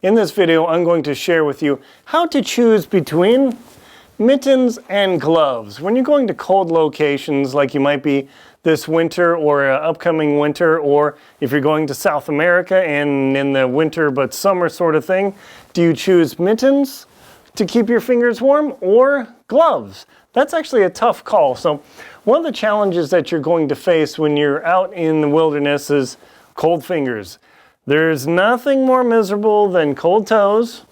In this video, I'm going to share with you how to choose between mittens and gloves. When you're going to cold locations like you might be this winter or upcoming winter, or if you're going to South America and in the winter but summer sort of thing, do you choose mittens to keep your fingers warm or gloves? That's actually a tough call. So one of the challenges that you're going to face when you're out in the wilderness is cold fingers. There's nothing more miserable than cold toes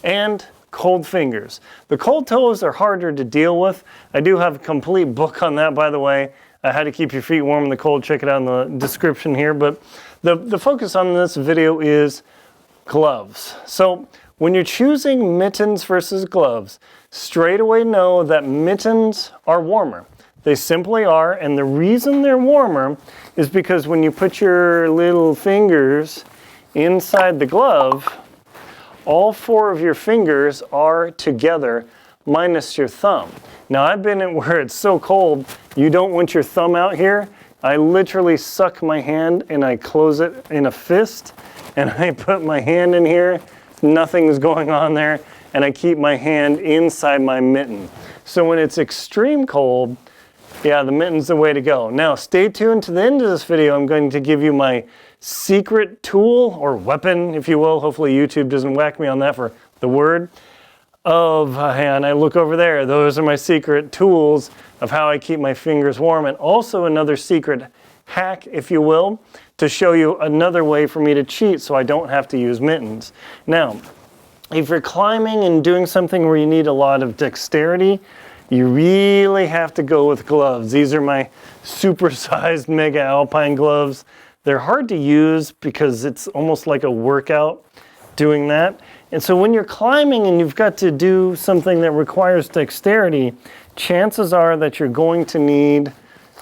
and cold fingers. The cold toes are harder to deal with. I do have a complete book on that, by the way. How to keep your feet warm in the cold. Check it out in the description here. But the focus on this video is gloves. So when you're choosing mittens versus gloves, straight away know that mittens are warmer. They simply are, and the reason they're warmer is because when you put your little fingers inside the glove, all four of your fingers are together, minus your thumb. Now, I've been in where it's so cold, you don't want your thumb out here. I literally suck my hand and I close it in a fist, and I put my hand in here, nothing's going on there, and I keep my hand inside my mitten. So when it's extreme cold, yeah, the mitten's the way to go. Now, stay tuned to the end of this video. I'm going to give you my secret tool or weapon, if you will. Hopefully YouTube doesn't whack me on that for the word of, and I look over there. Those are my secret tools of how I keep my fingers warm, and also another secret hack, if you will, to show you another way for me to cheat so I don't have to use mittens. Now, if you're climbing and doing something where you need a lot of dexterity, you really have to go with gloves. These are my supersized mega alpine gloves. They're hard to use because it's almost like a workout doing that. And so when you're climbing and you've got to do something that requires dexterity, chances are that you're going to need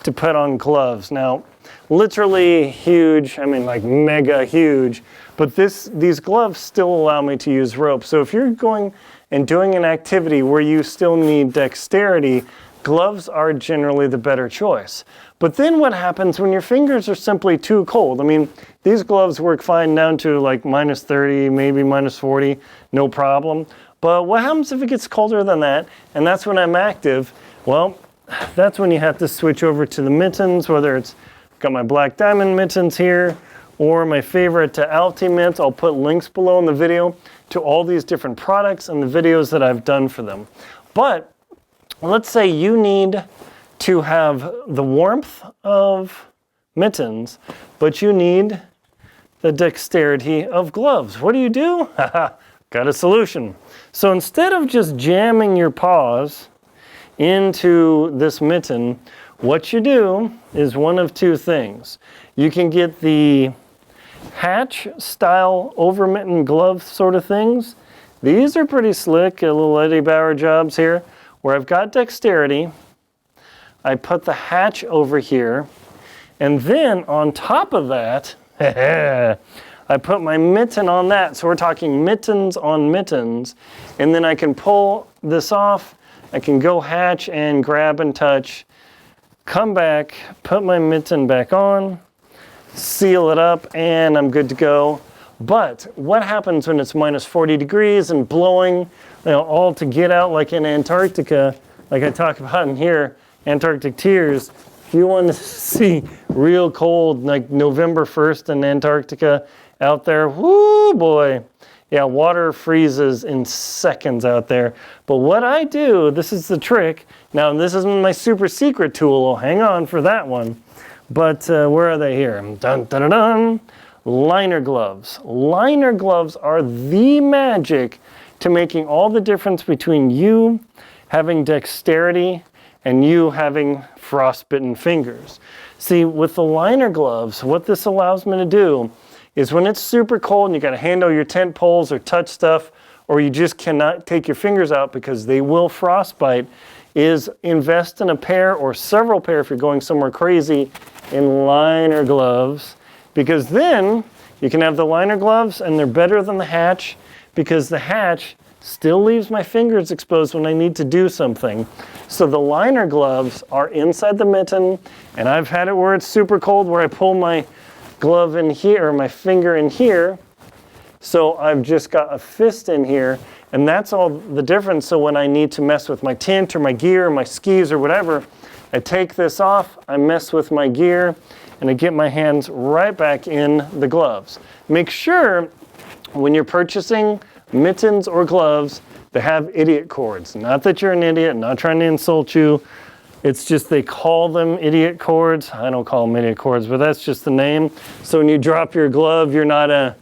to put on gloves. Now, literally huge, I mean like mega huge, but these gloves still allow me to use rope. So if you're going and doing an activity where you still need dexterity, gloves are generally the better choice. But then what happens when your fingers are simply too cold? I mean, these gloves work fine down to like minus 30, maybe minus 40, no problem. But what happens if it gets colder than that? And that's when I'm active. Well, that's when you have to switch over to the mittens, whether it's got my black diamond mittens here, or my favorite Alti mitts. I'll put links below in the video to all these different products and the videos that I've done for them. But let's say you need to have the warmth of mittens, but you need the dexterity of gloves. What do? Got a solution. So instead of just jamming your paws into this mitten, what you do is one of two things. You can get the hatch style over mitten glove sort of things. These are pretty slick, little Eddie Bauer jobs here, where I've got dexterity. I put the hatch over here, and then on top of that, I put my mitten on that. So we're talking mittens on mittens, and then I can pull this off. I can go hatch and grab and touch, come back, put my mitten back on, seal it up, and I'm good to go. But what happens when it's minus 40 degrees and blowing, all to get out, like in Antarctica, like I talk about in here, Antarctic Tears? If you want to see real cold, like November 1st in Antarctica out there, whoo boy. Yeah, water freezes in seconds out there. But what I do, this is the trick. Now, this isn't my super secret tool. Hang on for that one. But where are they here? Dun, dun, dun, dun. Liner gloves. Liner gloves are the magic to making all the difference between you having dexterity and you having frostbitten fingers. See, with the liner gloves, what this allows me to do is when it's super cold and you got to handle your tent poles or touch stuff, or you just cannot take your fingers out because they will frostbite, is invest in a pair or several pair if you're going somewhere crazy in liner gloves, because then you can have the liner gloves and they're better than the hatch, because the hatch still leaves my fingers exposed when I need to do something. So the liner gloves are inside the mitten, and I've had it where it's super cold where I pull my glove in here, or my finger in here, So I've just got a fist in here, and that's all the difference. So when I need to mess with my tint or my gear or my skis or whatever, I take this off, I mess with my gear, and I get my hands right back in the gloves. Make sure when you're purchasing mittens or gloves, they have idiot cords. Not that you're an idiot, not trying to insult you. It's just they call them idiot cords. I don't call them idiot cords, but that's just the name. So when you drop your glove, you're not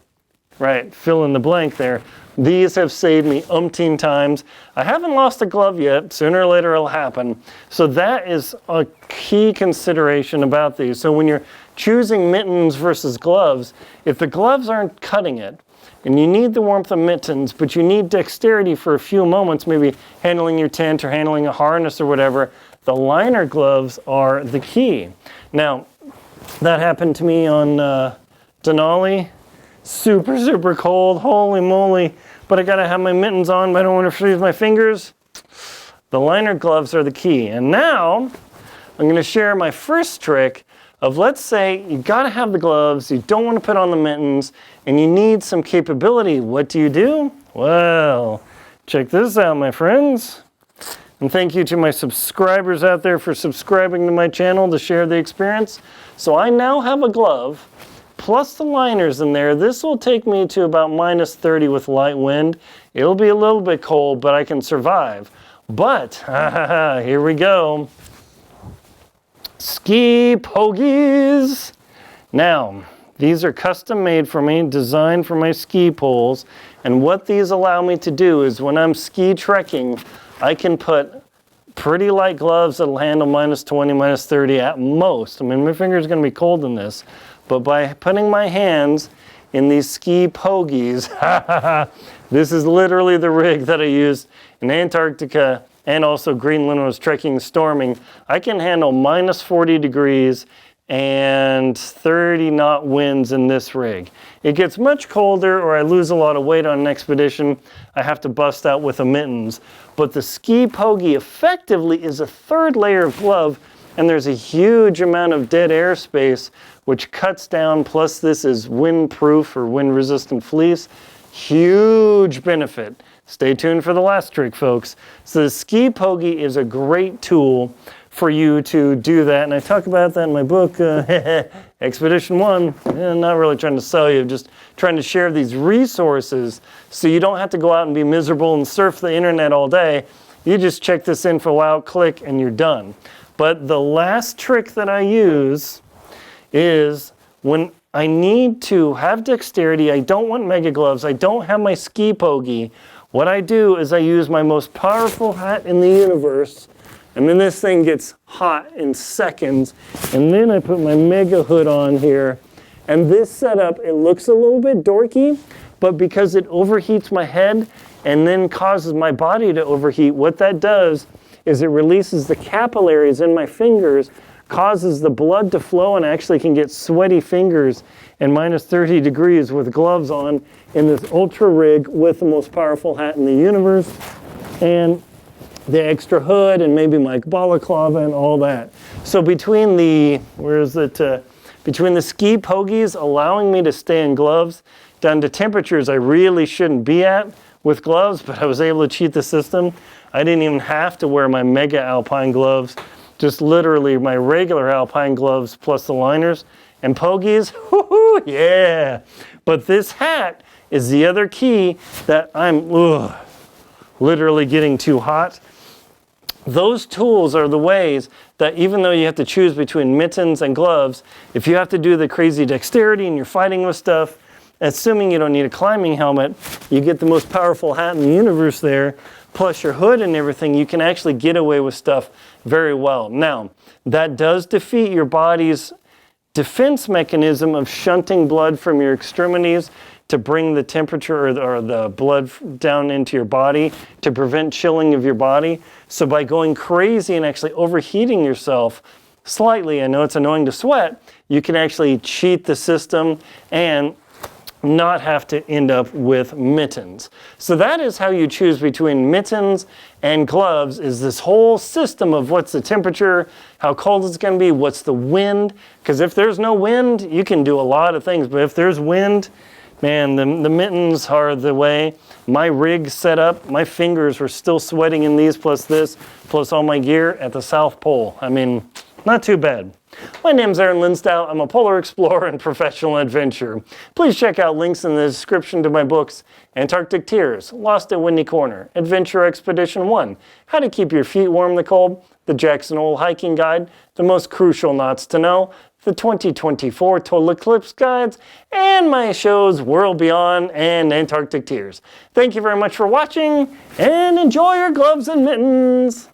right, fill in the blank there. These have saved me umpteen times. I haven't lost a glove yet. Sooner or later it'll happen. So that is a key consideration about these. So when you're choosing mittens versus gloves, if the gloves aren't cutting it, and you need the warmth of mittens, but you need dexterity for a few moments, maybe handling your tent or handling a harness or whatever, the liner gloves are the key. Now, that happened to me on Denali. Super, super cold, holy moly. But I gotta have my mittens on, but I don't want to freeze my fingers. The liner gloves are the key. And now, I'm gonna share my first trick of, let's say you gotta have the gloves, you don't want to put on the mittens, and you need some capability. What do? Well, check this out, my friends. And thank you to my subscribers out there for subscribing to my channel to share the experience. So I now have a glove, plus the liners in there. This will take me to about -30 with light wind. It'll be a little bit cold, but I can survive. But, here we go. Ski Pogies. Now, these are custom made for me, designed for my ski poles. And what these allow me to do is when I'm ski trekking, I can put pretty light gloves that'll handle -20, -30 at most. I mean, my finger's gonna be cold in this. But by putting my hands in these ski Pogies, this is literally the rig that I used in Antarctica and also Greenland when I was trekking and storming. I can handle -40 degrees and 30 knot winds in this rig. It gets much colder or I lose a lot of weight on an expedition, I have to bust out with the mittens. But the ski Pogie effectively is a third layer of glove, and there's a huge amount of dead air space which cuts down, plus this is windproof or wind resistant fleece. Huge benefit. Stay tuned for the last trick, folks. So the ski Pogie is a great tool for you to do that, and I talk about that in my book, Expedition 1. I'm not really trying to sell you, just trying to share these resources so you don't have to go out and be miserable and surf the internet all day. You just check this info out, click, and you're done. But the last trick that I use is when I need to have dexterity, I don't want mega gloves, I don't have my ski Pogie. What I do is I use my most powerful hat in the universe, and then this thing gets hot in seconds, and then I put my mega hood on here. And this setup, it looks a little bit dorky, but because it overheats my head and then causes my body to overheat, what that does is it releases the capillaries in my fingers, causes the blood to flow, and I actually can get sweaty fingers and -30 degrees with gloves on in this ultra rig with the most powerful hat in the universe, and the extra hood, and maybe my balaclava and all that. So between the, between the ski Pogies allowing me to stay in gloves down to temperatures I really shouldn't be at with gloves, but I was able to cheat the system. I didn't even have to wear my mega alpine gloves, just literally my regular alpine gloves plus the liners and Pogies. Woohoo, yeah. But this hat is the other key that I'm literally getting too hot. Those tools are the ways that even though you have to choose between mittens and gloves, if you have to do the crazy dexterity and you're fighting with stuff, assuming you don't need a climbing helmet, you get the most powerful hat in the universe there, plus your hood and everything, you can actually get away with stuff very well. Now, that does defeat your body's defense mechanism of shunting blood from your extremities to bring the temperature or the blood down into your body to prevent chilling of your body. So by going crazy and actually overheating yourself slightly, I know it's annoying to sweat, you can actually cheat the system and not have to end up with mittens. So that is how you choose between mittens and gloves, is this whole system of what's the temperature, how cold it's going to be, what's the wind. Because if there's no wind, you can do a lot of things. But if there's wind, Man, the mittens are the way. My rig set up, my fingers were still sweating in these, plus this, plus all my gear at the South Pole. I mean, not too bad. My name's Aaron Linsdau. I'm a polar explorer and professional adventurer. Please check out links in the description to my books, Antarctic Tears, Lost at Windy Corner, Adventure Expedition 1, How to Keep Your Feet Warm in the Cold, the Jackson Hole Hiking Guide, The Most Crucial Knots to Know, the 2024 Total Eclipse Guides, and my shows World Beyond and Antarctic Tears. Thank you very much for watching, and enjoy your gloves and mittens!